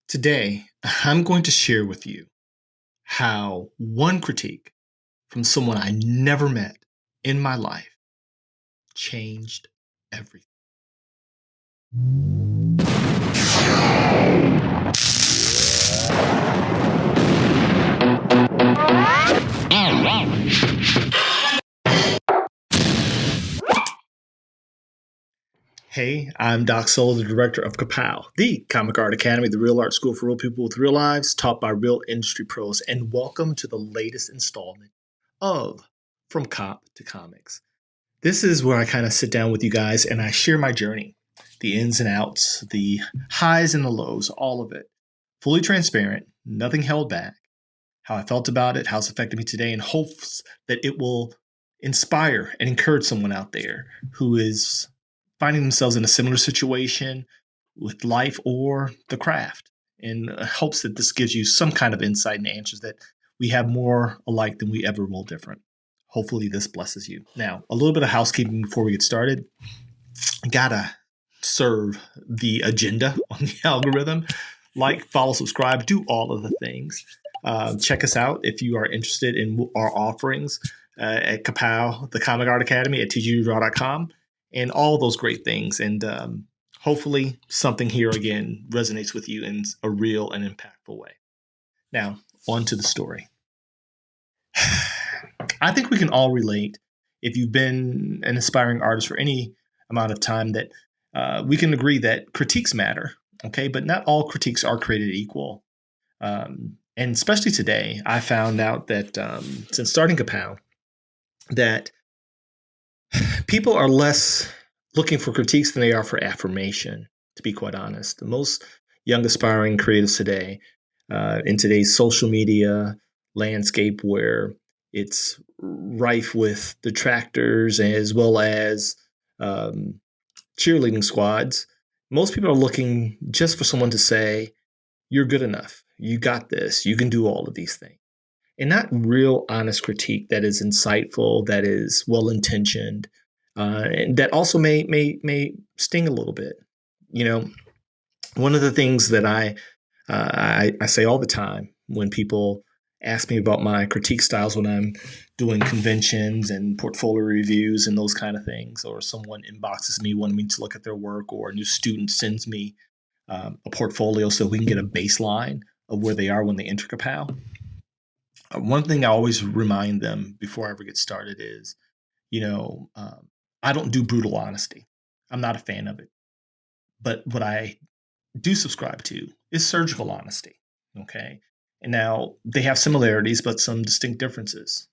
Today, I'm going to share with you how one critique from someone I never met in my life changed everything. Hey, I'm Doc Solo, the director of Ka-pow, the Comic Art Academy, the real art school for real people with real lives, taught by real industry pros. And welcome to the latest installment of From Cop to Comics. This is where I kind of sit down with you guys and I share my journey, the ins and outs, the highs and the lows, all of it. Fully transparent, nothing held back, how I felt about it, how it's affected me today, in hopes that it will inspire and encourage someone out there who is finding themselves in a similar situation with life or the craft, in hopes that this gives you some kind of insight and answers that we have more alike than we ever will different. Hopefully, this blesses you. Now, a little bit of housekeeping before we get started. Gotta serve the agenda on the algorithm. Like, follow, subscribe, do all of the things. Check us out if you are interested in our offerings at Ka-pow, the Comic Art Academy at tgudraw.com, and all those great things. And hopefully something here again resonates with you in a real and impactful way. Now, on to the story. I think we can all relate, if you've been an aspiring artist for any amount of time, that we can agree that critiques matter, okay? But not all critiques are created equal. And especially today, I found out that since starting Ka-pow, that people are less looking for critiques than they are for affirmation, to be quite honest. Most young aspiring creatives today, in today's social media landscape, where it's rife with detractors as well as cheerleading squads, most people are looking just for someone to say, you're good enough, you got this, you can do all of these things. And not real honest critique that is insightful, that is well-intentioned, and that also may sting a little bit. You know, one of the things that I say all the time when people ask me about my critique styles when I'm doing conventions and portfolio reviews and those kind of things, or someone inboxes me wanting me to look at their work, or a new student sends me a portfolio so we can get a baseline of where they are when they enter Ka-pow. One thing I always remind them before I ever get started is, I don't do brutal honesty. I'm not a fan of it. But what I do subscribe to is surgical honesty. Okay. And now they have similarities, but some distinct differences.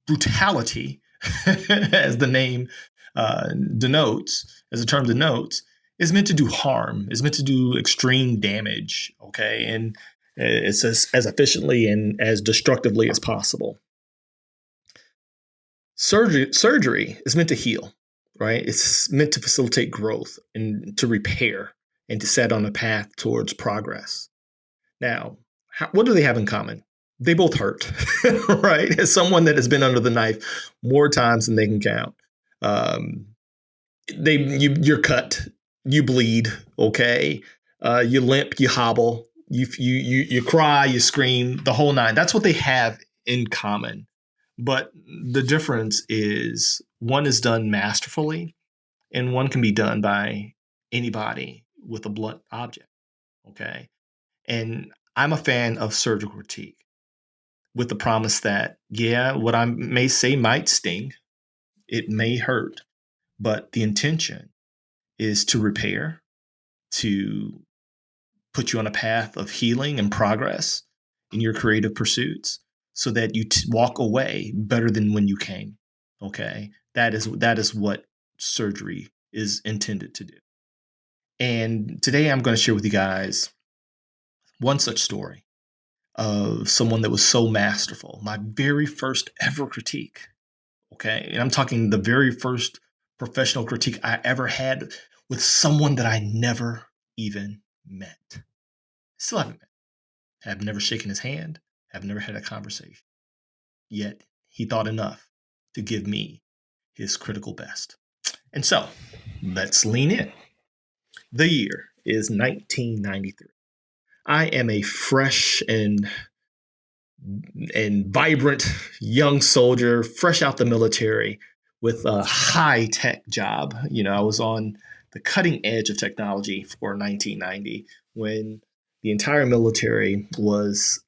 Brutality, as the name denotes, as the term denotes, is meant to do harm, is meant to do extreme damage. Okay. And it's as efficiently and as destructively as possible. Surgery is meant to heal, right? It's meant to facilitate growth and to repair and to set on a path towards progress. Now, what do they have in common? They both hurt, right? As someone that has been under the knife more times than they can count, you're cut, you bleed, okay, you limp, you hobble, you cry, you scream, the whole nine. That's what they have in common. But the difference is one is done masterfully and one can be done by anybody with a blunt object. Okay. And I'm a fan of surgical critique with the promise that, yeah, what I may say might sting, it may hurt, but the intention is to repair, to put you on a path of healing and progress in your creative pursuits so that you walk away better than when you came. Okay. That is what surgery is intended to do. And today I'm going to share with you guys one such story of someone that was so masterful. My very first ever critique. Okay. And I'm talking the very first professional critique I ever had with someone that I never even met. Still haven't met. Have never shaken his hand. Have never had a conversation. Yet he thought enough to give me his critical best. And so let's lean in. The year is 1993. I am a fresh and vibrant young soldier, fresh out the military with a high tech job. I was on the cutting edge of technology for 1990 when the entire military was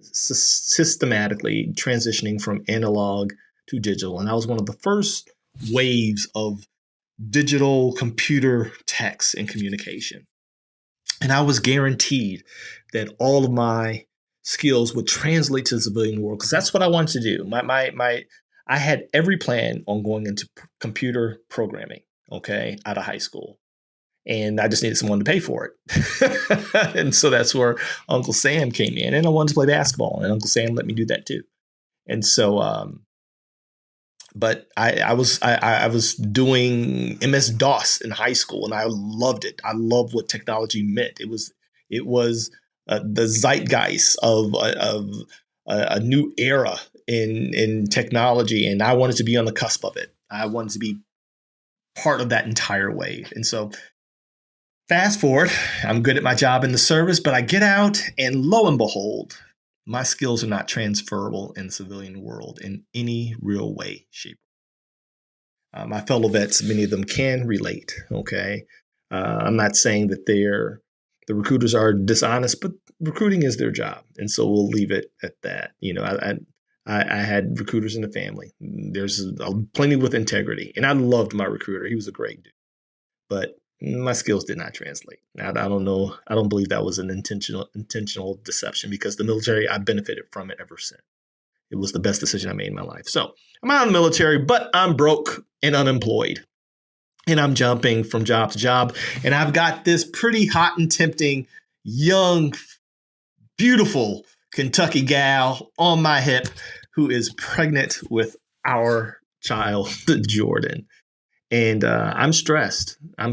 systematically transitioning from analog to digital. And I was one of the first waves of digital computer techs and communication. And I was guaranteed that all of my skills would translate to the civilian world because that's what I wanted to do. I had every plan on going into computer programming, okay, out of high school. And I just needed someone to pay for it. And so that's where Uncle Sam came in. And I wanted to play basketball, and Uncle Sam let me do that too. And so but I was doing MS-DOS in high school, and I loved it. I loved what technology meant. It was the zeitgeist of a new era in technology, and I wanted to be on the cusp of it. I wanted to be part of that entire wave. And so fast forward, I'm good at my job in the service, but I get out, and lo and behold, my skills are not transferable in the civilian world in any real way, shape. My fellow vets, many of them can relate. Okay, I'm not saying that the recruiters are dishonest, but recruiting is their job, and so we'll leave it at that. I had recruiters in the family. There's plenty with integrity, and I loved my recruiter. He was a great dude, but my skills did not translate. I don't know. I don't believe that was an intentional deception because the military, I benefited from it ever since. It was the best decision I made in my life. So I'm out of the military, but I'm broke and unemployed. And I'm jumping from job to job. And I've got this pretty hot and tempting, young, beautiful Kentucky gal on my hip who is pregnant with our child, Jordan. And I'm stressed. I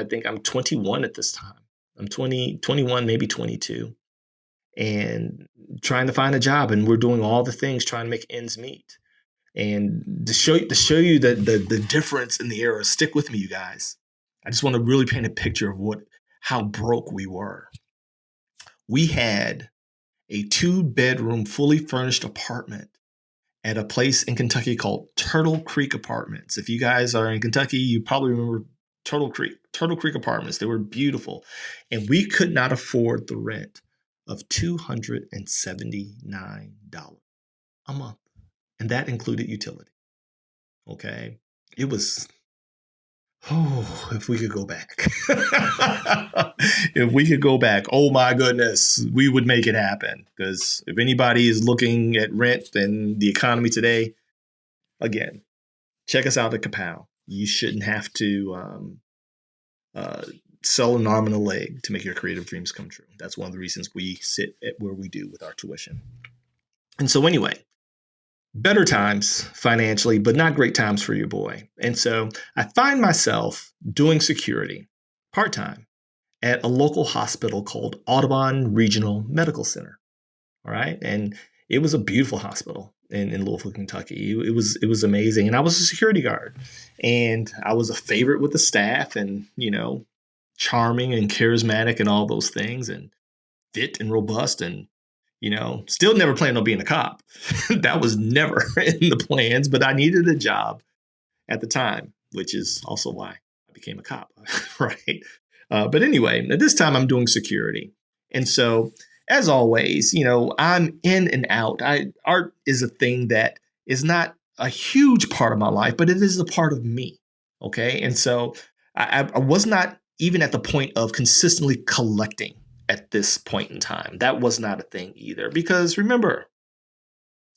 think I'm 21 at this time. I'm 21, maybe 22, and trying to find a job. And we're doing all the things trying to make ends meet. And to show you the difference in the era, stick with me, you guys. I just want to really paint a picture of how broke we were. We had a 2-bedroom, fully furnished apartment at a place in Kentucky called Turtle Creek Apartments. If you guys are in Kentucky, you probably remember Turtle Creek Apartments. They were beautiful. And we could not afford the rent of $279 a month. And that included utility. Okay. It was, if we could go back. If we could go back, oh my goodness, we would make it happen. Because if anybody is looking at rent and the economy today, again, check us out at Ka-pow. You shouldn't have to sell an arm and a leg to make your creative dreams come true. That's one of the reasons we sit at where we do with our tuition. And so anyway, better times financially, but not great times for your boy. And so I find myself doing security part-time at a local hospital called Audubon Regional Medical Center. All right. And it was a beautiful hospital in Louisville, Kentucky. It was amazing. And I was a security guard, and I was a favorite with the staff, and, charming and charismatic and all those things, and fit and robust, and still never planned on being a cop. That was never in the plans, but I needed a job at the time, which is also why I became a cop, right? But anyway, at this time I'm doing security. And so, as always, I'm in and out. Art is a thing that is not a huge part of my life, but it is a part of me, okay? And so I was not even at the point of consistently collecting at this point in time. That was not a thing either, because remember,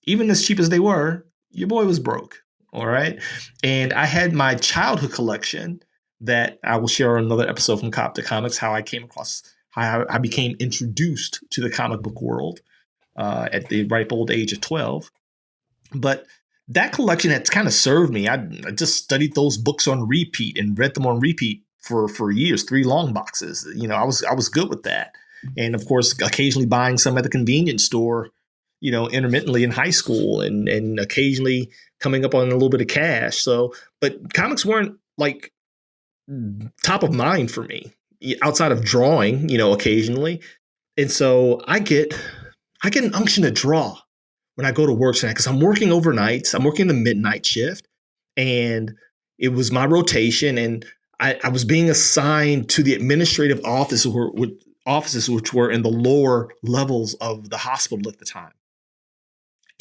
even as cheap as they were, your boy was broke. All right. And I had my childhood collection that I will share on another episode from Cop to Comics, how I came across, how I became introduced to the comic book world at the ripe old age of 12. But that collection had kind of served me. I just studied those books on repeat and read them on repeat for years, 3 long boxes. I was good with that. And of course, occasionally buying some at the convenience store, intermittently in high school and occasionally coming up on a little bit of cash. So, but comics weren't like top of mind for me outside of drawing, occasionally. And so I get an unction to draw when I go to work tonight because I'm working overnights. I'm working the midnight shift, and it was my rotation, and I was being assigned to the administrative offices which were in the lower levels of the hospital at the time.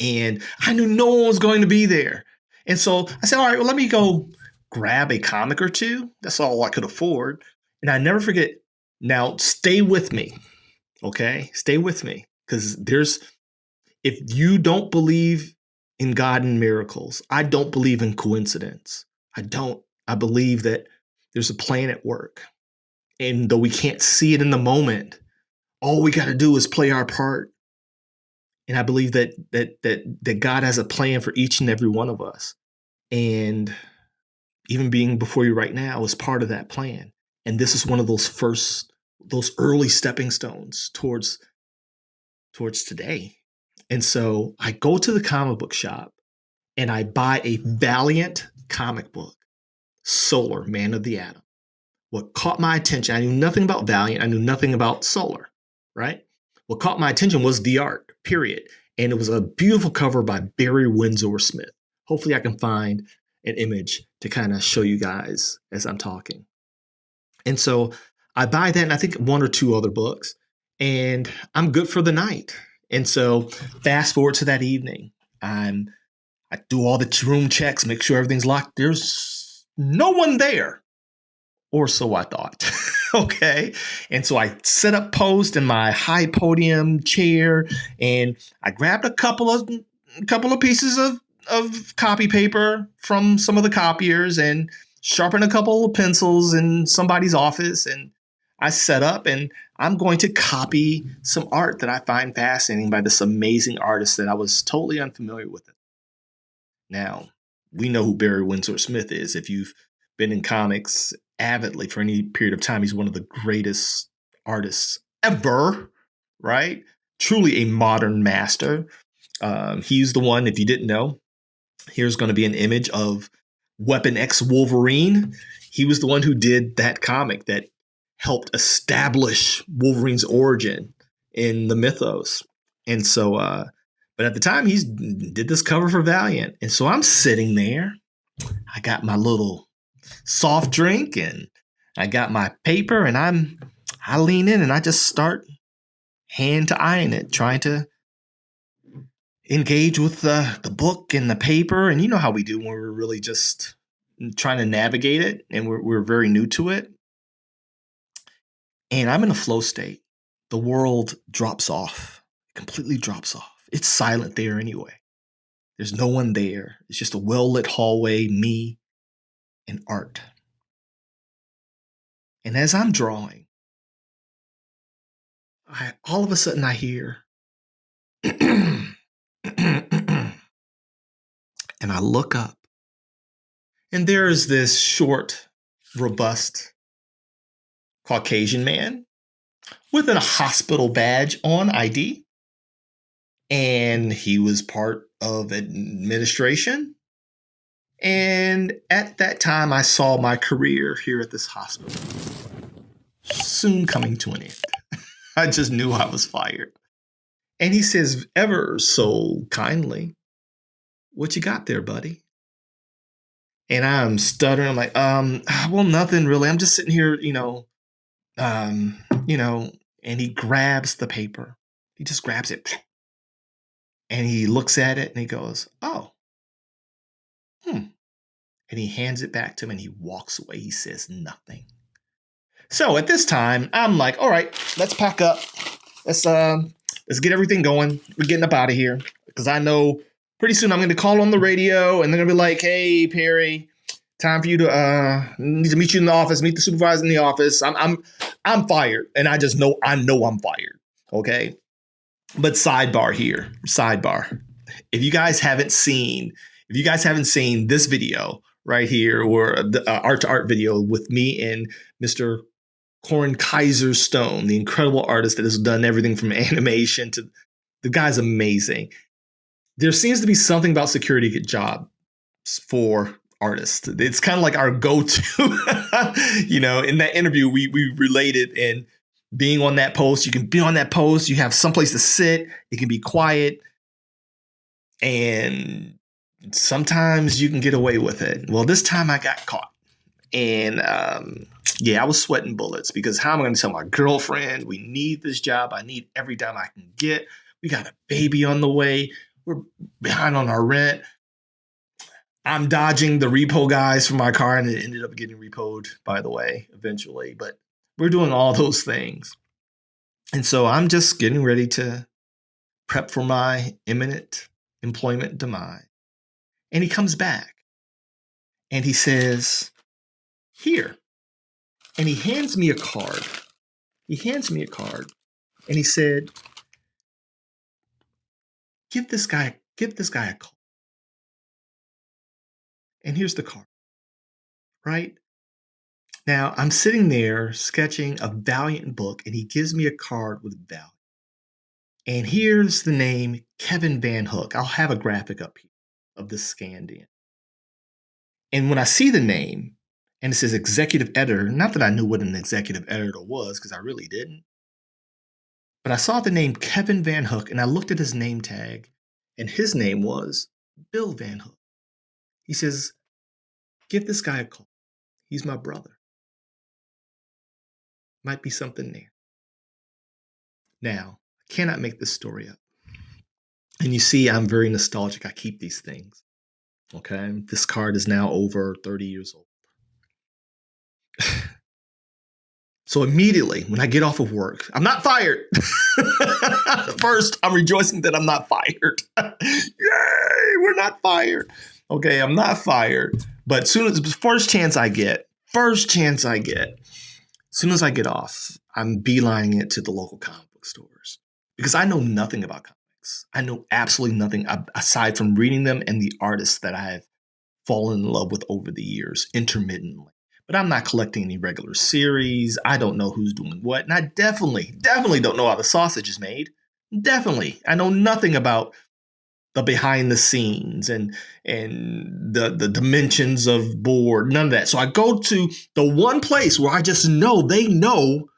And I knew no one was going to be there. And so I said, all right, well, let me go grab a comic or two. That's all I could afford. And I never forget, now stay with me, okay? Stay with me. Because if you don't believe in God and miracles, I don't believe in coincidence. I believe that there's a plan at work. And though we can't see it in the moment, all we got to do is play our part. And I believe that God has a plan for each and every one of us. And even being before you right now is part of that plan. And this is one of those early stepping stones towards today. And so I go to the comic book shop and I buy a Valiant comic book, Solar, Man of the Atom. What caught my attention, I knew nothing about Valiant. I knew nothing about Solar, right? What caught my attention was the art, period. And it was a beautiful cover by Barry Windsor Smith. Hopefully I can find an image to kind of show you guys as I'm talking. And so I buy that and I think one or two other books, and I'm good for the night. And so fast forward to that evening. I do all the room checks, make sure everything's locked. There's no one there. Or so I thought. Okay. And so I set up post in my high podium chair, and I grabbed a couple of pieces of copy paper from some of the copiers and sharpened a couple of pencils in somebody's office. And I set up, and I'm going to copy some art that I find fascinating by this amazing artist that I was totally unfamiliar with. Now, we know who Barry Windsor Smith is. If you've been in comics avidly for any period of time, he's one of the greatest artists ever, right? Truly a modern master. He's the one, if you didn't know, here's going to be an image of Weapon X Wolverine. He was the one who did that comic that helped establish Wolverine's origin in the mythos. And so, but at the time, he did this cover for Valiant. And so I'm sitting there. I got my little soft drink and I got my paper, and I lean in and I just start hand to eyeing it, trying to engage with the book and the paper. And you know how we do when we're really just trying to navigate it and we're very new to it. And I'm in a flow state. The world drops off, completely drops off. It's silent there anyway. There's no one there. It's just a well-lit hallway, me, and art. And as I'm drawing, all of a sudden I hear, and I look up, and there is this short, robust Caucasian man with a hospital badge on, ID. And he was part of administration. And at that time, I saw my career here at this hospital soon coming to an end. I just knew I was fired. And he says, ever so kindly, what you got there, buddy? And I'm stuttering. I'm like, well, nothing really. I'm just sitting here, and he grabs the paper. He just grabs it. And he looks at it and he goes, oh, And he hands it back to him and he walks away. He says nothing. So at this time, I'm like, all right, let's pack up. Let's get everything going. We're getting up out of here. Because I know pretty soon I'm going to call on the radio and they're going to be like, hey, Perry, time for you to need to meet you in the office, meet the supervisor in the office. I'm fired. And I know I'm fired. Okay. But sidebar here, If you guys haven't seen this video right here, or the art-to-art video with me and Mr. Corin Kaiser Stone, the incredible artist that has done everything from animation to The guy's amazing. There seems to be something about security jobs for artists. It's kind of like our go-to. In that interview, we related, and being on that post, you can be on that post, you have someplace to sit, it can be quiet, and sometimes you can get away with it. Well, this time I got caught. And I was sweating bullets, because how am I going to tell my girlfriend we need this job? I need every dime I can get. We got a baby on the way. We're behind on our rent. I'm dodging the repo guys for my car, and it ended up getting repoed, by the way, eventually. But we're doing all those things. And so I'm just getting ready to prep for my imminent employment demise. And he comes back and he says, "Here." And he hands me a card. And he said, give this guy a call. And here's the card, right? Now, I'm sitting there sketching a Valiant book, and he gives me a card with Valiant. And here's the name, Kevin Van Hook. I'll have a graphic up here of this scanned in. And when I see the name, and it says executive editor, not that I knew what an executive editor was, because I really didn't. But I saw the name Kevin Van Hook, and I looked at his name tag, and his name was Bill Van Hook. He says, give this guy a call. He's my brother. Might be something there. Now, I cannot make this story up. And you see, I'm very nostalgic. I keep these things. Okay? This card is now over 30 years old. So immediately, when I get off of work, I'm not fired. First, I'm rejoicing that I'm not fired. Yay, we're not fired. Okay, I'm not fired. But first chance I get, as soon as I get off, I'm beelining it to the local comic book stores, because I know nothing about comics. I know absolutely nothing aside from reading them and the artists that I have fallen in love with over the years, intermittently. But I'm not collecting any regular series. I don't know who's doing what. And I definitely don't know how the sausage is made. Definitely. I know nothing about the behind the scenes and the dimensions of board, none of that. So I go to the one place where I just know they know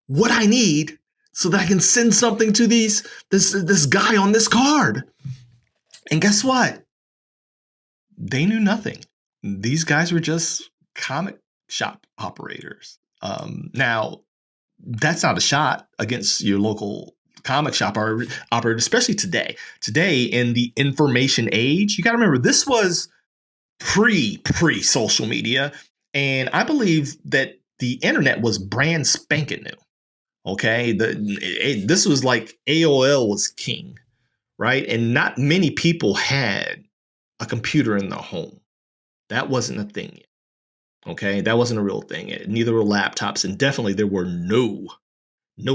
what I need, so that I can send something to this guy on this card. And guess what? They knew nothing. These guys were just comic shop operators. Now, that's not a shot against your local comic shop operator, especially today. Today, in the information age, you got to remember, this was pre-social media. And I believe that the internet was brand spanking new. Okay, this was like AOL was king, right? And not many people had a computer in their home. That wasn't a thing yet. Okay, that wasn't a real thing. Neither were laptops, and definitely there were no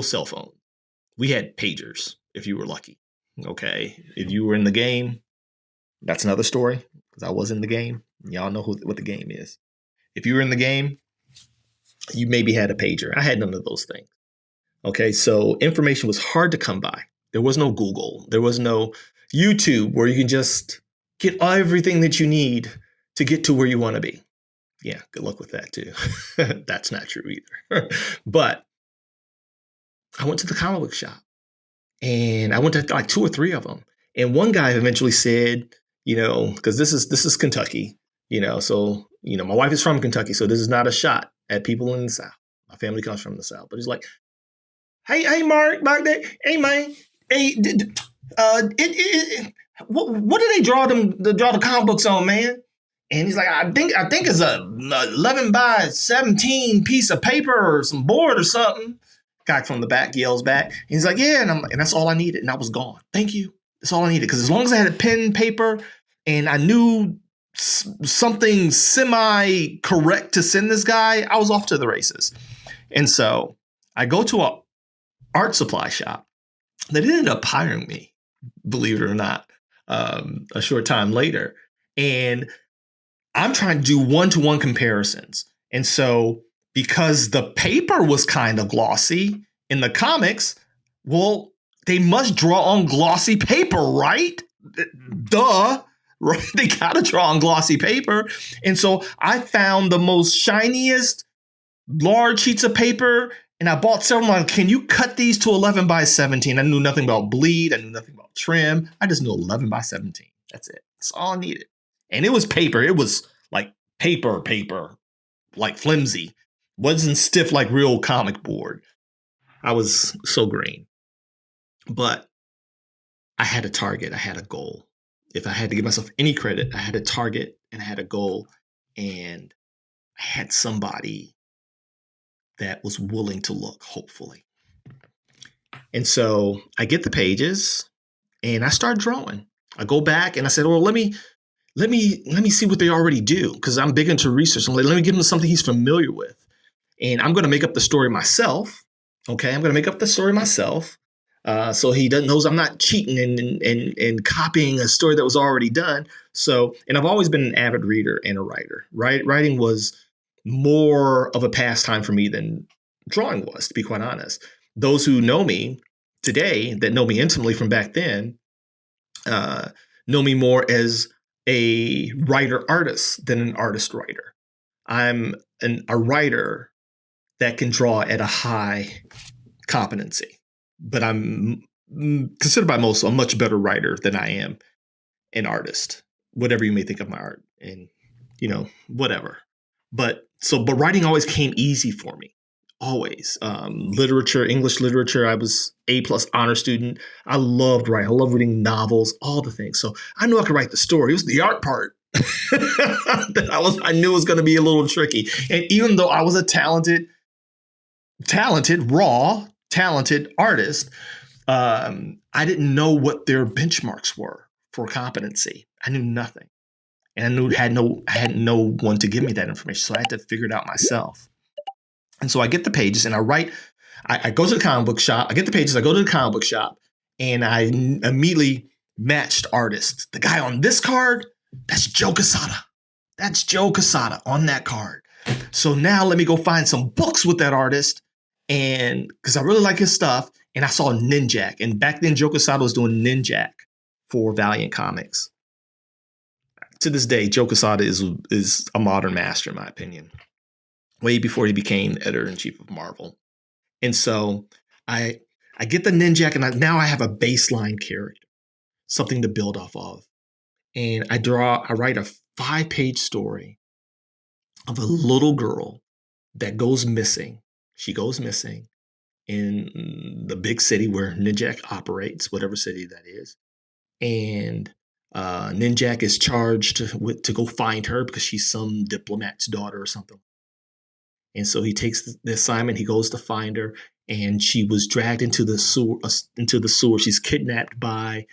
cell phone. We had pagers if you were lucky. Okay, if you were in the game, that's another story, because I was in the game. Y'all know what the game is. If you were in the game, you maybe had a pager. I had none of those things. Okay, so information was hard to come by. There was no Google. There was no YouTube where you can just get everything that you need to get to where you want to be. Yeah, good luck with that too. That's not true either. But I went to the comic book shop, and I went to like 2 or 3 of them. And one guy eventually said, because this is Kentucky, so, my wife is from Kentucky, so this is not a shot at people in the South. My family comes from the South. But he's like, hey, Mark, back there. Hey, man. Hey, what do they draw the comic books on, man? And he's like, I think it's a 11 by 17 piece of paper or some board or something. Guy from the back yells back. And he's like, yeah, and that's all I needed. And I was gone. Thank you. That's all I needed. Because as long as I had a pen and paper and I knew something semi-correct to send this guy, I was off to the races. And so I go to an art supply shop that ended up hiring me, believe it or not, a short time later. And I'm trying to do one-to-one comparisons. And so because the paper was kind of glossy in the comics, well, they must draw on glossy paper, right? Duh. Right? They gotta draw on glossy paper. And so I found the most shiniest large sheets of paper, and I bought several. Like, can you cut these to 11 by 17? I knew nothing about bleed. I knew nothing about trim. I just knew 11 by 17. That's it. That's all I needed. And it was paper. It was like paper, like flimsy. Wasn't stiff like real comic board. I was so green. But I had a target. I had a goal. If I had to give myself any credit, I had a target and I had a goal, and I had somebody that was willing to look, hopefully. And so I get the pages and I start drawing. I go back and I said, well, let me see what they already do, because I'm big into research. I'm like, let me give him something he's familiar with. And I'm going to make up the story myself. Okay, I'm going to make up the story myself. So he knows I'm not cheating and copying a story that was already done. So, and I've always been an avid reader and a writer. Right? Writing was more of a pastime for me than drawing was, to be quite honest. Those who know me today, that know me intimately from back then, know me more as a writer-artist than an artist-writer. I'm a writer that can draw at a high competency, but I'm considered by most a much better writer than I am an artist, whatever you may think of my art, and whatever. But writing always came easy for me. Always. Literature, English literature. I was A+ honor student. I loved writing. I loved reading novels, all the things. So I knew I could write the story. It was the art part that I knew was going to be a little tricky. And even though I was a talented artist, I didn't know what their benchmarks were for competency. I knew nothing. And I had no one to give me that information. So I had to figure it out myself. And so I get the pages and I write. I go to the comic book shop. I get the pages. I go to the comic book shop and I immediately matched artists. The guy on this card, that's Joe Quesada. That's Joe Quesada on that card. So now let me go find some books with that artist, and because I really like his stuff. And I saw Ninjak. And back then, Joe Quesada was doing Ninjak for Valiant Comics. To this day, Joe Quesada is a modern master, in my opinion, way before he became editor-in-chief of Marvel. And so I get the Ninjak, and now I have a baseline character, something to build off of. And I write a 5-page story of a little girl that goes missing. She goes missing in the big city where Ninjak operates, whatever city that is. And Ninjak is charged to go find her because she's some diplomat's daughter or something. And so he takes the assignment. He goes to find her, and she was dragged into the sewer. She's kidnapped by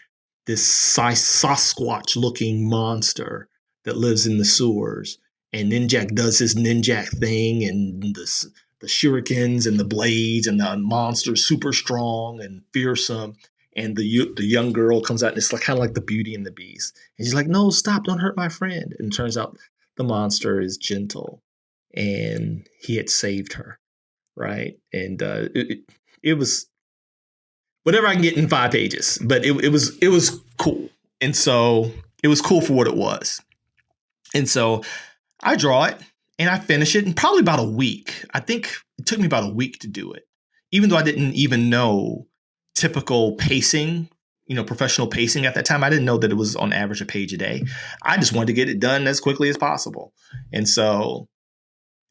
this Sasquatch-looking monster that lives in the sewers. And Ninjak does his Ninjak thing, and the shurikens and the blades, and the monster's super strong and fearsome. And the young girl comes out, and it's kind of like the Beauty and the Beast. And she's like, no, stop, don't hurt my friend. And it turns out the monster is gentle, and he had saved her, right? And it was whatever I can get in 5 pages, but it was cool. And so it was cool for what it was. And so I draw it and I finish it in probably about a week. I think it took me about a week to do it, even though I didn't even know typical pacing, professional pacing at that time. I didn't know that it was on average a page a day. I just wanted to get it done as quickly as possible. And so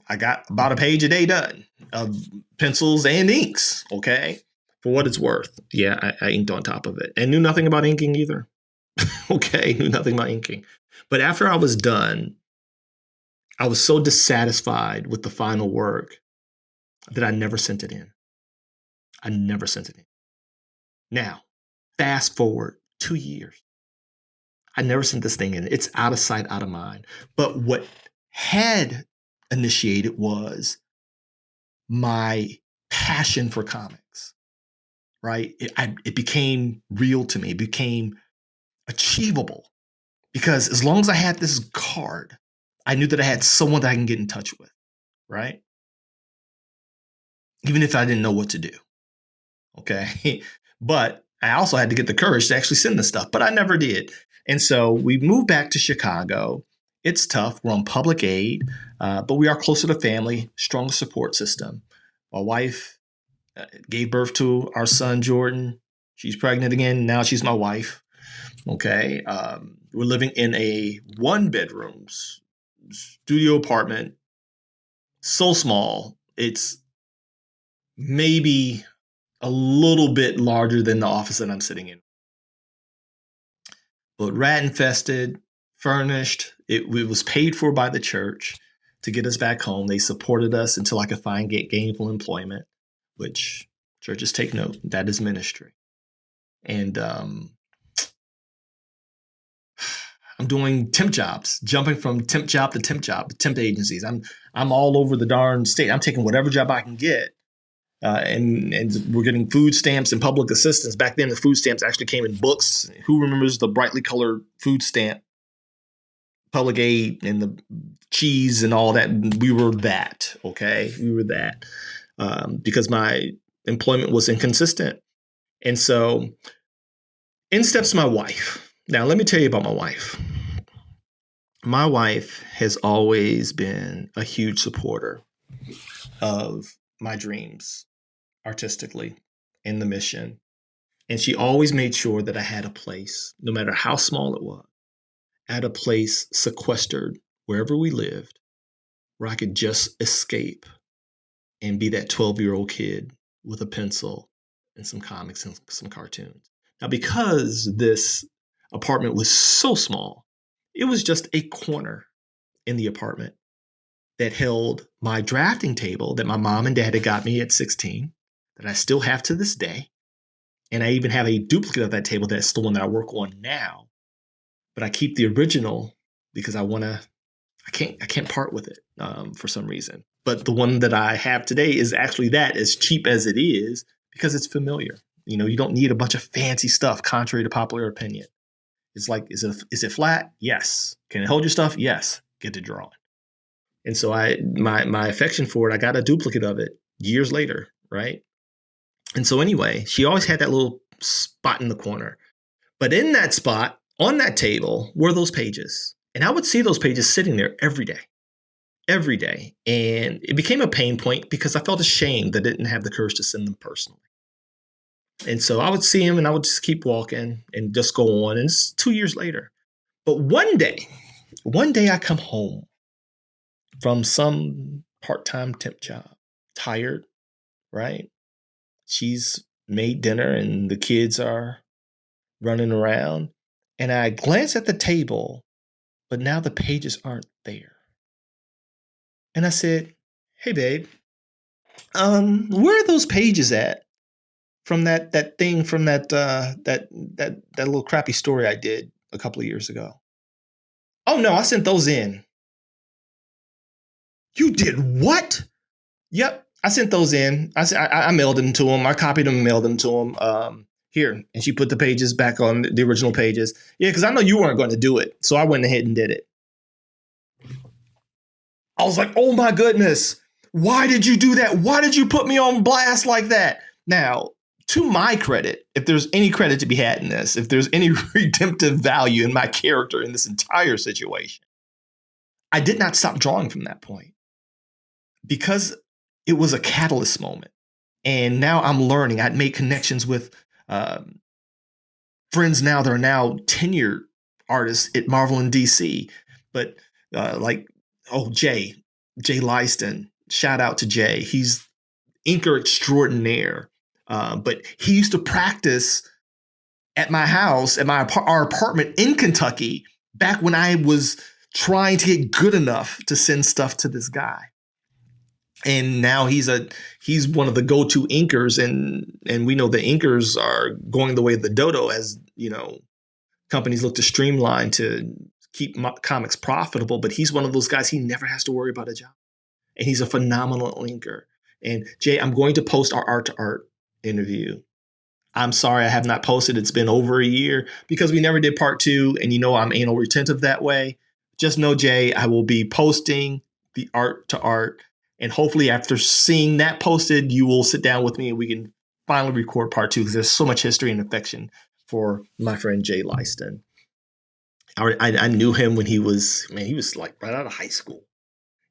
I got about a page a day done of pencils and inks, okay, for what it's worth. Yeah, I inked on top of it and knew nothing about inking either. Okay, knew nothing about inking. But after I was done, I was so dissatisfied with the final work that I never sent it in. I never sent it in. Now, fast forward 2 years. I never sent this thing in. It's out of sight, out of mind. But what had initiated was my passion for comics, right? It became real to me. It became achievable because as long as I had this card, I knew that I had someone that I can get in touch with, right? Even if I didn't know what to do, okay? But I also had to get the courage to actually send the stuff, but I never did. And so we moved back to Chicago. It's tough. We're on public aid, but we are closer to family, strong support system. My wife gave birth to our son, Jordan. She's pregnant again. Now she's my wife. Okay. We're living in a 1-bedroom studio apartment. So small. It's maybe a little bit larger than the office that I'm sitting in. But rat infested, furnished. It was paid for by the church to get us back home. They supported us until I could find gainful employment, which churches take note. That is ministry. And I'm doing temp jobs, jumping from temp job to temp agencies. I'm all over the darn state. I'm taking whatever job I can get. And we're getting food stamps and public assistance. Back then, the food stamps actually came in books. Who remembers the brightly colored food stamp, public aid, and the cheese and all that? We were that, okay? We were that because my employment was inconsistent. And so in steps my wife. Now, let me tell you about my wife. My wife has always been a huge supporter of my dreams artistically in the mission. And she always made sure that I had a place, no matter how small it was, at a place sequestered wherever we lived, where I could just escape and be that 12-year-old kid with a pencil and some comics and some cartoons. Now, because this apartment was so small, it was just a corner in the apartment that held my drafting table that my mom and dad had got me at 16, that I still have to this day. And I even have a duplicate of that table that's the one that I work on now. But I keep the original because I can't part with it for some reason. But the one that I have today is actually that, as cheap as it is, because it's familiar. You know, you don't need a bunch of fancy stuff, contrary to popular opinion. It's like, is it flat? Yes. Can it hold your stuff? Yes. Get to drawing. And so my affection for it, I got a duplicate of it years later, right? And so anyway, she always had that little spot in the corner. But in that spot, on that table, were those pages. And I would see those pages sitting there every day. And it became a pain point because I felt ashamed that I didn't have the courage to send them personally. And so I would see them and I would just keep walking and just go on. And it's 2 years later. But one day I come home from some part-time temp job, tired, right? She's made dinner and the kids are running around. And I glance at the table, but now the pages aren't there. And I said, "Hey, babe, where are those pages at from that thing from that little crappy story I did a couple of years ago?" "Oh no, I sent those in." "You did what?" "Yep, I sent those in. I mailed them to him. I copied them and mailed them to him. Here." And she put the pages back on the original pages. "Yeah, because I know you weren't going to do it. So I went ahead and did it." I was like, oh my goodness. Why did you do that? Why did you put me on blast like that? Now, to my credit, if there's any credit to be had in this, if there's any redemptive value in my character in this entire situation, I did not stop drawing from that point because it was a catalyst moment. And now I'm learning. I'd made connections with friends now that are now tenured artists at Marvel and DC. But Jay Lyston, shout out to Jay. He's inker extraordinaire. But he used to practice at my house, at our apartment in Kentucky, back when I was trying to get good enough to send stuff to this guy. And now he's one of the go-to inkers, and we know the inkers are going the way of the dodo, as you know, companies look to streamline to keep comics profitable. But he's one of those guys. He never has to worry about a job, and he's a phenomenal inker. And Jay, I'm going to post our art to art interview. I'm sorry I have not posted. It's been over a year because we never did part 2, and you know I'm anal retentive that way. Just know, Jay, I will be posting the art to art. And hopefully after seeing that posted, you will sit down with me and we can finally record part two because there's so much history and affection for my friend Jay Lyston. I knew him when he was like right out of high school.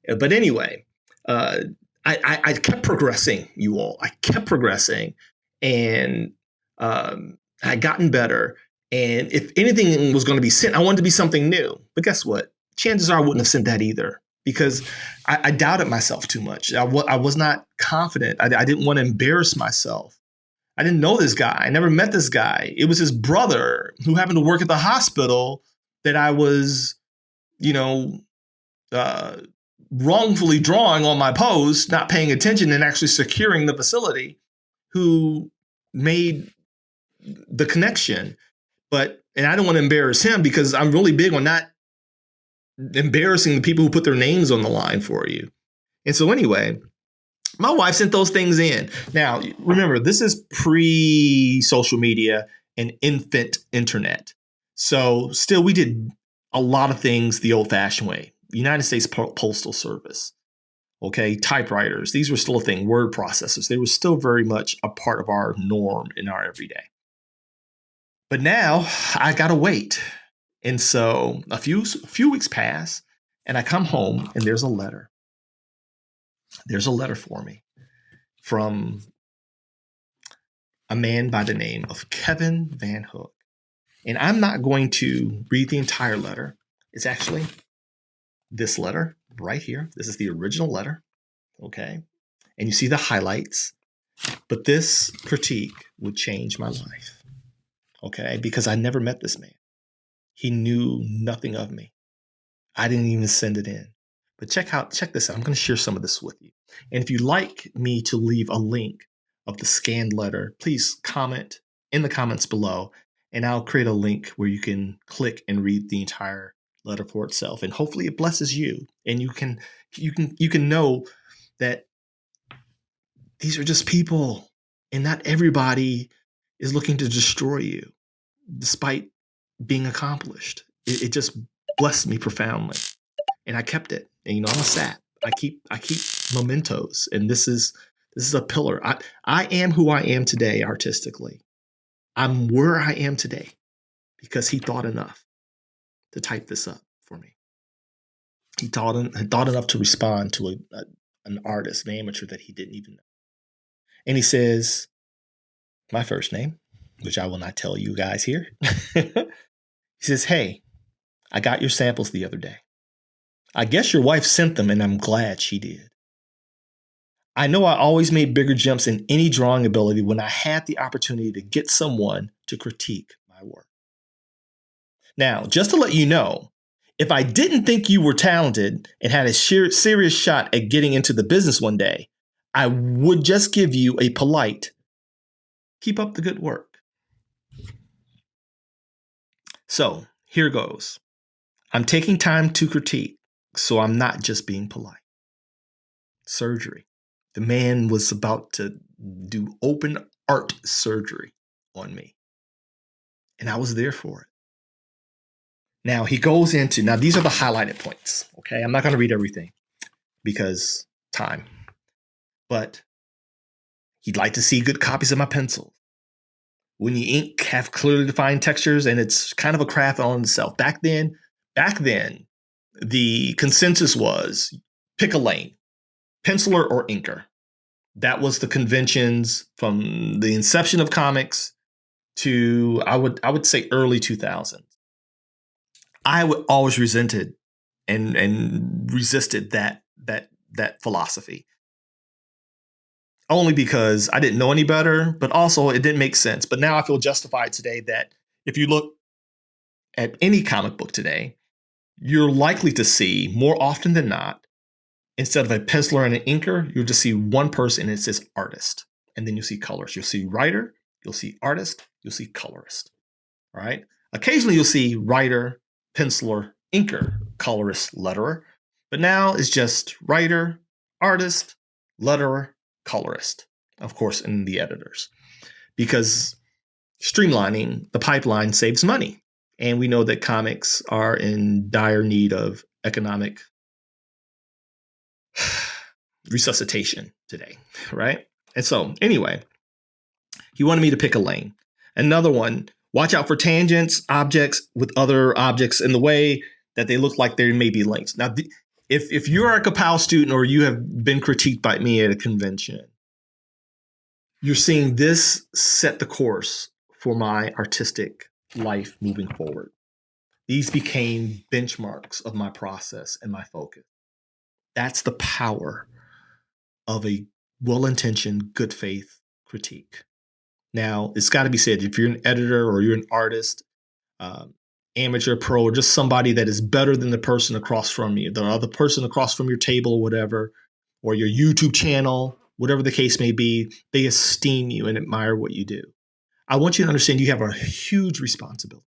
But anyway, uh, I kept progressing, you all. I kept progressing, and I gotten better. And if anything was going to be sent, I wanted to be something new. But guess what? Chances are I wouldn't have sent that either because I doubted myself too much. I was not confident. I didn't want to embarrass myself. I didn't know this guy. I never met this guy. It was his brother who happened to work at the hospital that I was, you know, uh, wrongfully drawing on my post, not paying attention and actually securing the facility, who made the connection. And I don't want to embarrass him because I'm really big on not embarrassing the people who put their names on the line for you. And so anyway, my wife sent those things in. Now, remember, this is pre-social media and infant internet. So still, we did a lot of things the old-fashioned way. United States Postal Service, okay, typewriters. These were still a thing. Word processors. They were still very much a part of our norm in our everyday. But now I got to wait. And so a few weeks pass, and I come home, and there's a letter. There's a letter for me from a man by the name of Kevin Van Hook. And I'm not going to read the entire letter. It's actually this letter right here. This is the original letter, okay? And you see the highlights. But this critique would change my life, okay? Because I never met this man. He knew nothing of me. I didn't even send it in. But check this out. I'm going to share some of this with you. And if you'd like me to leave a link of the scanned letter, please comment in the comments below, and I'll create a link where you can click and read the entire letter for itself. And hopefully it blesses you, and you can know that these are just people, and not everybody is looking to destroy you, despite being accomplished. It just blessed me profoundly, and I kept it. And I'm a sap. I keep mementos, and this is a pillar. I am who I am today artistically. I'm where I am today because he thought enough to type this up for me. He thought enough to respond to an artist, an amateur that he didn't even know. And he says, my first name, which I will not tell you guys here. He says, "Hey, I got your samples the other day. I guess your wife sent them, and I'm glad she did. I know I always made bigger jumps in any drawing ability when I had the opportunity to get someone to critique my work. Now, just to let you know, if I didn't think you were talented and had a serious shot at getting into the business one day, I would just give you a polite, keep up the good work." So here goes. I'm taking time to critique, so I'm not just being polite. Surgery. The man was about to do open art surgery on me, and I was there for it. Now he goes into, now these are the highlighted points, okay? I'm not going to read everything because time, but he'd like to see good copies of my pencils. When you ink have clearly defined textures, and it's kind of a craft on itself. Back then, the consensus was pick a lane, penciler or inker. That was the conventions from the inception of comics to I would say early 2000s. I would always resented and resisted that philosophy. Only because I didn't know any better, but also it didn't make sense. But now I feel justified today that if you look at any comic book today, you're likely to see, more often than not, instead of a penciler and an inker, you'll just see one person and it says artist. And then you'll see colors. You'll see writer, you'll see artist, you'll see colorist. All right. Occasionally you'll see writer, penciler, inker, colorist, letterer. But now it's just writer, artist, letterer, colorist, of course, in the editors, because streamlining the pipeline saves money. And we know that comics are in dire need of economic resuscitation today, right? And so anyway, He wanted me to pick a lane. Another one, watch out for tangents, objects with other objects in the way that they look like there may be links. Now, if you're a Ka-pow student or you have been critiqued by me at a convention, you're seeing this set the course for my artistic life moving forward. These became benchmarks of my process and my focus. That's the power of a well-intentioned, good faith critique. Now, it's got to be said, if you're an editor or you're an artist, amateur, pro, or just somebody that is better than the person across from you, the other person across from your table or whatever, or your YouTube channel, whatever the case may be, they esteem you and admire what you do. I want you to understand you have a huge responsibility.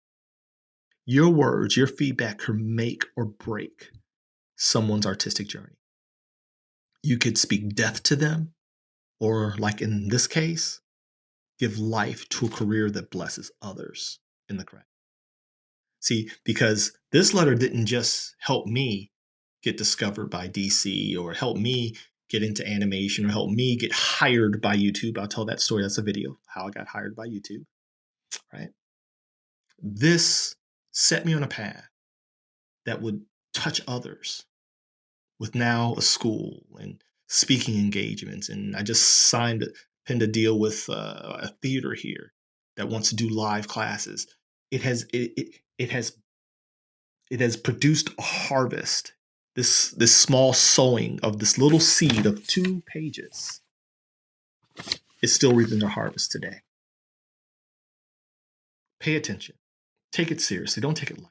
Your words, your feedback can make or break someone's artistic journey. You could speak death to them, or like in this case, give life to a career that blesses others in the craft. See, because this letter didn't just help me get discovered by DC or help me get into animation or help me get hired by YouTube. I'll tell that story. That's a video, how I got hired by YouTube, right? This set me on a path that would touch others with now a school and speaking engagements. And I just pinned a deal with a theater here that wants to do live classes. It has produced a harvest. This small sowing of this little seed of 2 pages is still reaping the harvest today. Pay attention. Take it seriously. Don't take it lightly.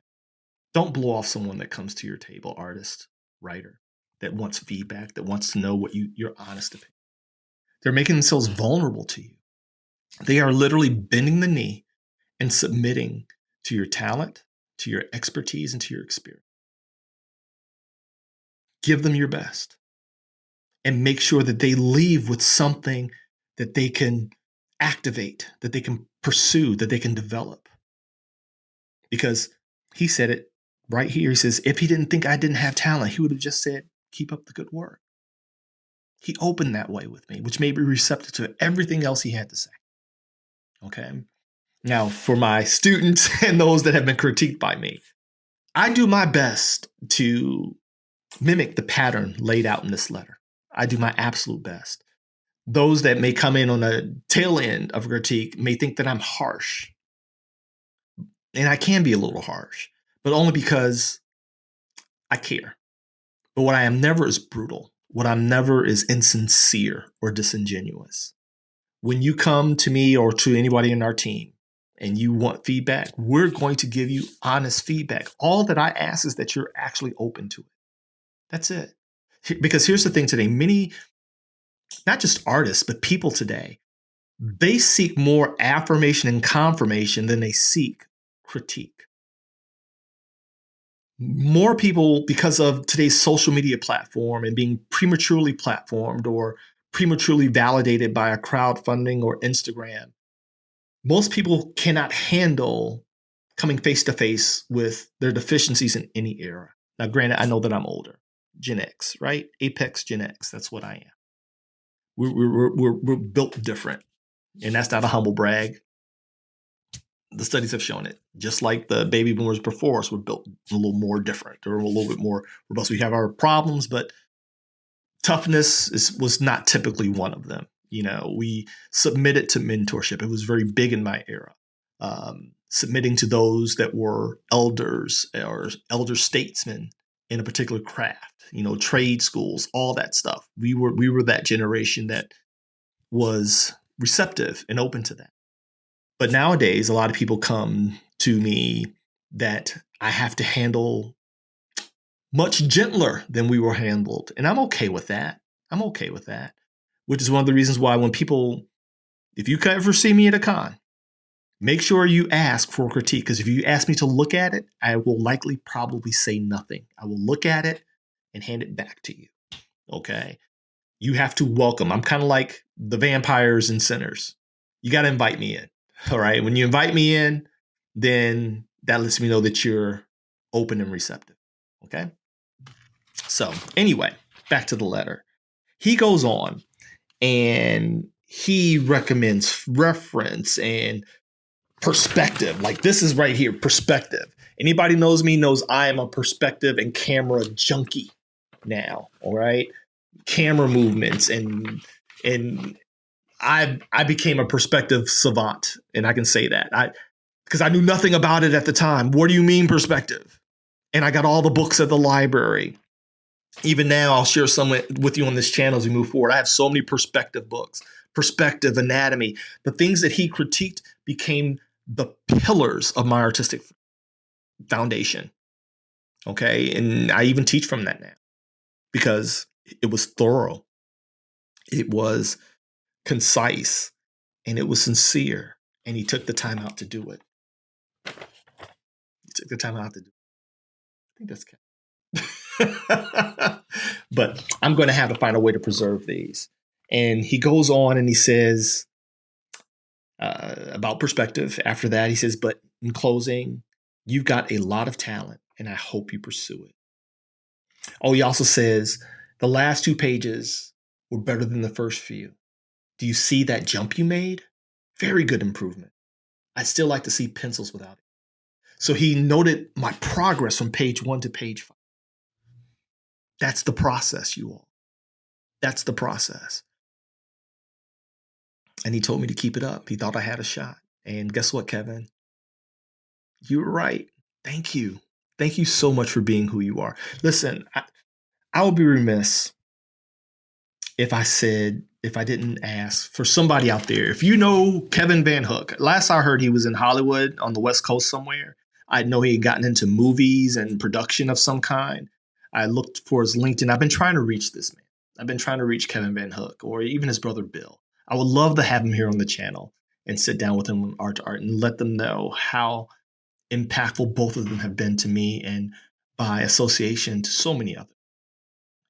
Don't blow off someone that comes to your table, artist, writer, that wants feedback, that wants to know what your honest opinion. They're making themselves vulnerable to you. They are literally bending the knee and submitting to your talent, to your expertise, and to your experience. Give them your best and make sure that they leave with something that they can activate, that they can pursue, that they can develop. Because he said it right here. He says, if he didn't think I didn't have talent, he would have just said, keep up the good work. He opened that way with me, which made me receptive to everything else he had to say. Okay. Now, for my students and those that have been critiqued by me, I do my best to mimic the pattern laid out in this letter. I do my absolute best. Those that may come in on the tail end of a critique may think that I'm harsh. And I can be a little harsh, but only because I care. But what I am never is brutal. What I'm never is insincere or disingenuous. When you come to me or to anybody in our team and you want feedback, we're going to give you honest feedback. All that I ask is that you're actually open to it. That's it. Because here's the thing today, many, not just artists, but people today, they seek more affirmation and confirmation than they seek critique. More people, because of today's social media platform and being prematurely platformed or prematurely validated by a crowdfunding or Instagram, most people cannot handle coming face to face with their deficiencies in any era. Now, granted, I know that I'm older, Gen X, right? Apex Gen X, that's what I am. We're built different, and that's not a humble brag. The studies have shown it. Just like the baby boomers before us were built a little more different or a little bit more robust. We have our problems, but toughness was not typically one of them. You know, we submitted to mentorship. It was very big in my era. Submitting to those that were elders or elder statesmen in a particular craft, you know, trade schools, all that stuff. We were that generation that was receptive and open to that. But nowadays, a lot of people come to me that I have to handle much gentler than we were handled. And I'm okay with that. I'm okay with that, which is one of the reasons why when people, if you ever see me at a con, make sure you ask for a critique. Because if you ask me to look at it, I will likely probably say nothing. I will look at it and hand it back to you. Okay. You have to welcome. I'm kind of like the vampires and sinners. You got to invite me in. All right. When you invite me in, then that lets me know that you're open and receptive. Okay. So anyway, back to the letter. He goes on and he recommends reference and perspective. Like this is right here, perspective. Anybody knows me knows I am a perspective and camera junkie now. All right. Camera movements and I became a perspective savant, and I can say that. Because I knew nothing about it at the time. What do you mean perspective? And I got all the books at the library. Even now, I'll share some with you on this channel as we move forward. I have so many perspective books, perspective, anatomy. The things that he critiqued became the pillars of my artistic foundation. Okay. And I even teach from that now because it was thorough, it was concise, and it was sincere. And he took the time out to do it. He took the time out to do it. I think that's but I'm going to have to find a way to preserve these. And he goes on and he says about perspective. After that, he says, but in closing, you've got a lot of talent and I hope you pursue it. Oh, he also says the last 2 pages were better than the first few. Do you see that jump you made? Very good improvement. I'd still like to see pencils without it. So he noted my progress from page 1 to page 5. That's the process, you all. That's the process. And he told me to keep it up. He thought I had a shot. And guess what, Kevin? You were right. Thank you. Thank you so much for being who you are. Listen, I would be remiss if I didn't ask for somebody out there. If you know Kevin Van Hook, last I heard he was in Hollywood on the West Coast somewhere. I know he had gotten into movies and production of some kind. I looked for his LinkedIn. I've been trying to reach this man. I've been trying to reach Kevin Van Hook or even his brother Bill. I would love to have him here on the channel and sit down with him on Art to Art and let them know how impactful both of them have been to me and by association to so many others.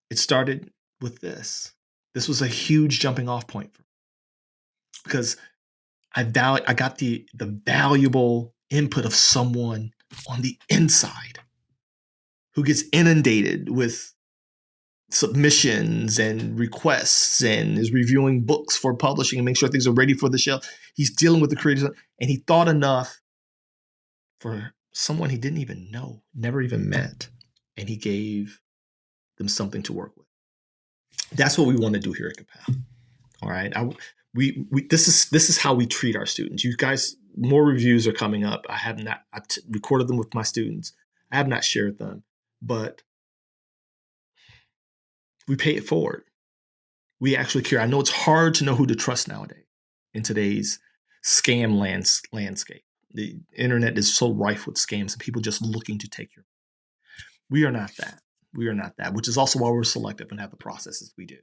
It started with this. This was a huge jumping off point for me because I got the valuable input of someone on the inside who gets inundated with submissions and requests and is reviewing books for publishing and make sure things are ready for the shelf. He's dealing with the creators, and he thought enough for someone he didn't even know, never even met, and he gave them something to work with. That's what we want to do here at Ka-pow. All right, this is how we treat our students. You guys, more reviews are coming up. I recorded them with my students. I have not shared them, but we pay it forward. We actually care. I know it's hard to know who to trust nowadays in today's scam landscape. The internet is so rife with scams and people just looking to take your. We are not that. We are not that, which is also why we're selective and have the processes we do.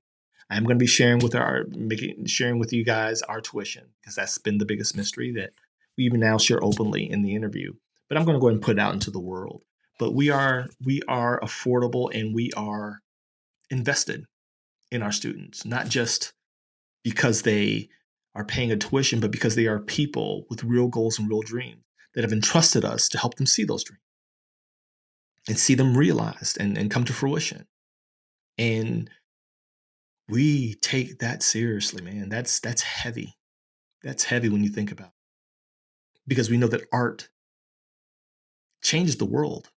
I am going to be sharing with you guys our tuition because that's been the biggest mystery that we even now share openly in the interview. But I'm going to go ahead and put it out into the world. But we are affordable and we are invested in our students, not just because they are paying a tuition, but because they are people with real goals and real dreams that have entrusted us to help them see those dreams and see them realized and come to fruition. And we take that seriously, man. That's heavy. That's heavy when you think about it. Because we know that art changes the world.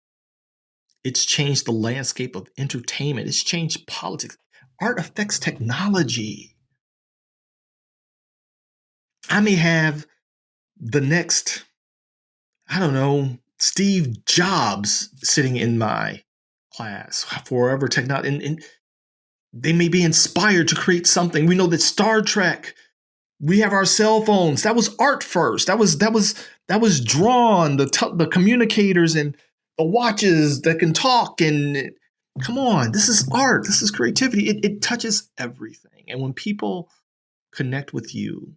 It's changed the landscape of entertainment. It's changed politics. Art affects technology. I may have the next, I don't know, Steve Jobs sitting in my class, forever technology, and they may be inspired to create something. We know that Star Trek, we have our cell phones. That was art first. That was drawn. The communicators and the watches that can talk. And come on, this is art. This is creativity. It touches everything. And when people connect with you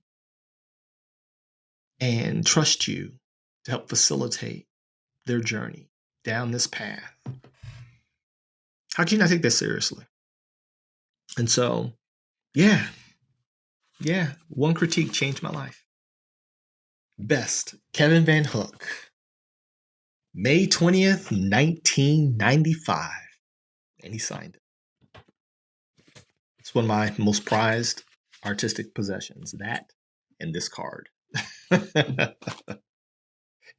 and trust you to help facilitate their journey down this path, how can you not take that seriously? And so, yeah, one critique changed my life. Best, Kevin Van Hook, May 20th, 1995. And he signed it. It's one of my most prized artistic possessions, that and this card.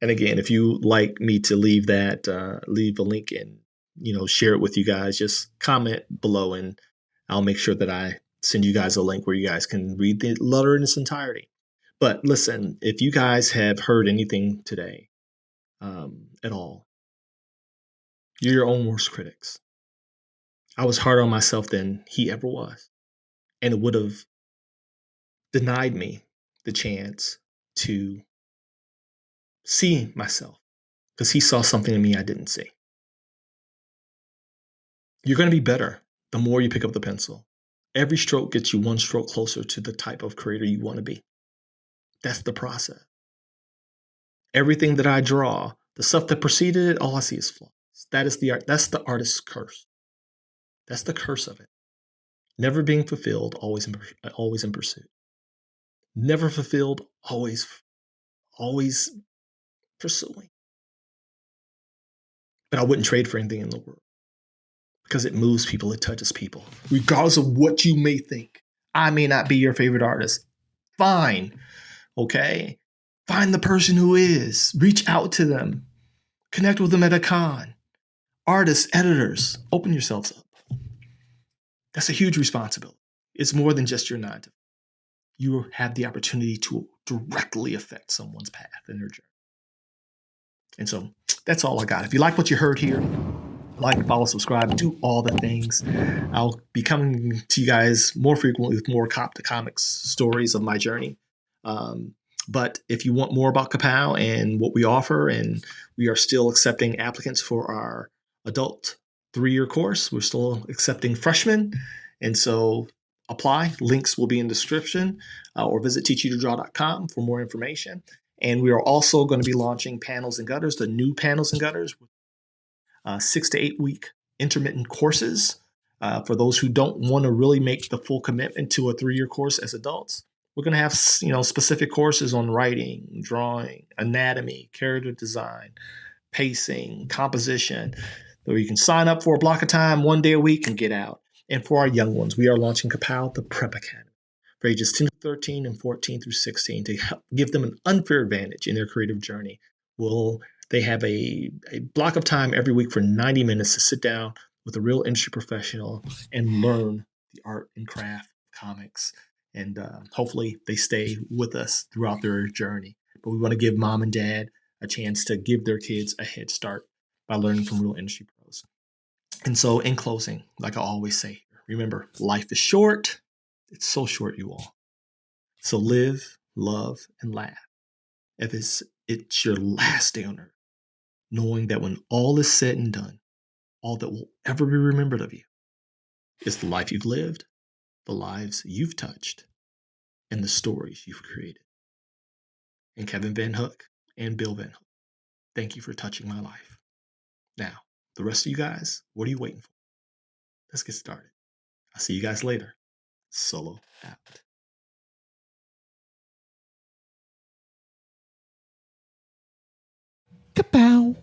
And again, if you like me to leave that, leave a link and share it with you guys, just comment below and I'll make sure that I send you guys a link where you guys can read the letter in its entirety. But listen, if you guys have heard anything today at all, you're your own worst critics. I was harder on myself than he ever was, and it would have denied me the chance to see myself because he saw something in me I didn't see. You're going to be better the more you pick up the pencil. Every stroke gets you one stroke closer to the type of creator you want to be. That's the process. Everything that I draw, the stuff that preceded it, all I see is flaws. That is the art. That's the artist's curse. That's the curse of it. Never being fulfilled, always in pursuit. Never fulfilled, always pursuing. But I wouldn't trade for anything in the world because it moves people, it touches people, regardless of what you may think. I may not be your favorite artist. Fine, okay? Find the person who is. Reach out to them. Connect with them at a con. Artists, editors, open yourselves up. That's a huge responsibility. It's more than just your 9 to 5. You have the opportunity to directly affect someone's path in their journey. And so that's all I got. If you like what you heard here, like, follow, subscribe, do all the things. I'll be coming to you guys more frequently with more cop to comics stories of my journey. But if you want more about Ka-pow and what we offer, and we are still accepting applicants for our adult 3-year course, we're still accepting freshmen. And so apply. Links will be in the description, or visit teachyoutodraw.com for more information. And we are also going to be launching Panels and Gutters, the new Panels and Gutters, 6 to 8 week intermittent courses for those who don't want to really make the full commitment to a 3-year course as adults. We're going to have specific courses on writing, drawing, anatomy, character design, pacing, composition, where you can sign up for a block of time 1 day a week and get out. And for our young ones, we are launching Ka-pow, the Prep Academy, for ages 10 to 13 and 14 through 16 to help give them an unfair advantage in their creative journey. They have a block of time every week for 90 minutes to sit down with a real industry professional and learn the art and craft of comics. And hopefully they stay with us throughout their journey. But we want to give mom and dad a chance to give their kids a head start by learning from real industry pros. And so in closing, like I always say, remember, life is short. It's so short, you all. So live, love, and laugh. If it's your last day on earth, knowing that when all is said and done, all that will ever be remembered of you is the life you've lived, the lives you've touched, and the stories you've created. And Kevin Van Hook and Bill Van Hook, thank you for touching my life. Now, the rest of you guys, what are you waiting for? Let's get started. I'll see you guys later. Solo out. Ka-pow.